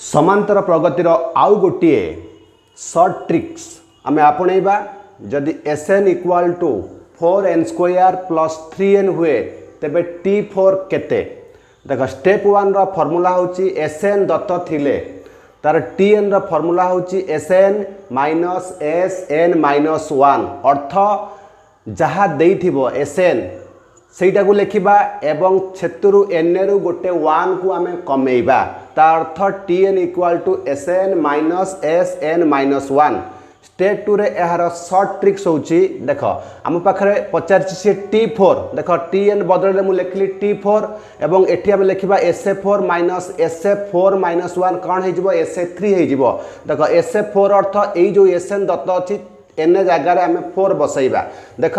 समांतर प्रगतिर आउ गोटे सर्ट ट्रिक्स आम आपणेबा जदि Sn equal to 4n² plus 3n हुए तेबे T4 केते देख स्टेप 1 रो फॉर्मूला होची Sn दत्त थिले तार Tn रो फॉर्मूला होची Sn माइनस Sn माइनस 1 अर्थ जहा देइथिबो Sn सेटा को लिखिबा एवं क्षेत्रु n रु गोटे 1 को आमे कमेइबा ता अर्थ Tn equal to Sn minus Sn minus 1 step 2 रे एहार शॉर्ट ट्रिक्स होची देख आम पाखरे पचारछि से T4 देख Tn बदल मु लिखली T4 एवं एठी आमे लिखिबा SA4 माइनस SA4 माइनस 1 कोन हे जिवो SA3 हे जिवो देख SA4 अर्थ एई जो Sn दत्त अछि n जगह आम 4 बसैबा देख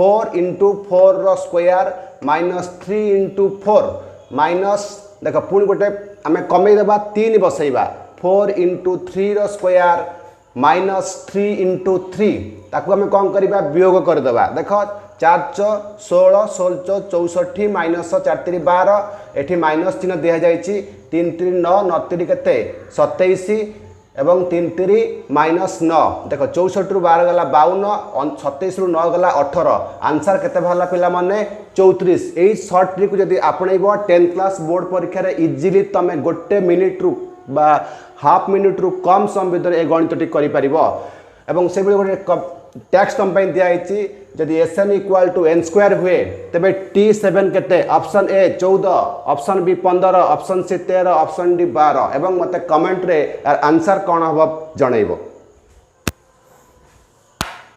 4 इंटू 4 रो स्क्वायर माइनस 3 इंटू 4 माइनस देख पुणी गोटे आम कमे देबा 3 बसैबा 4 इंटू 3 रो स्क्वायर माइनस 3 इंटू 3 ताकू आम कौन करवा वियोग करदेबा देख 4 × 16 16 64 माइनस 4 3 12 एठी माइनस चिन्ह दिया जाइछि 3 3 9 9 3 केते 27 एवं 3 3 माइनस 9 देख 64 रु 12 गला 52 27 रु 9 गला 18 आंसर केते भला पिला माने 34 एई शॉर्ट ट्रिक को जदी आपणैबो 10th क्लास बोर्ड परीक्षा रे इजीली तमे गोटे मिनिट रु बा हाफ मिनिट रु कम समय भीतर ए गणितटी करि परिबो एवं से गोटे टैक्स तुम दिया है जदि Sn इक्वाल टू n² हुए तेबे T7 केते option A 14 option B 15 option C 13 option D 12 एवं मते कमेंट रे आंसर कौन हम जनइबो।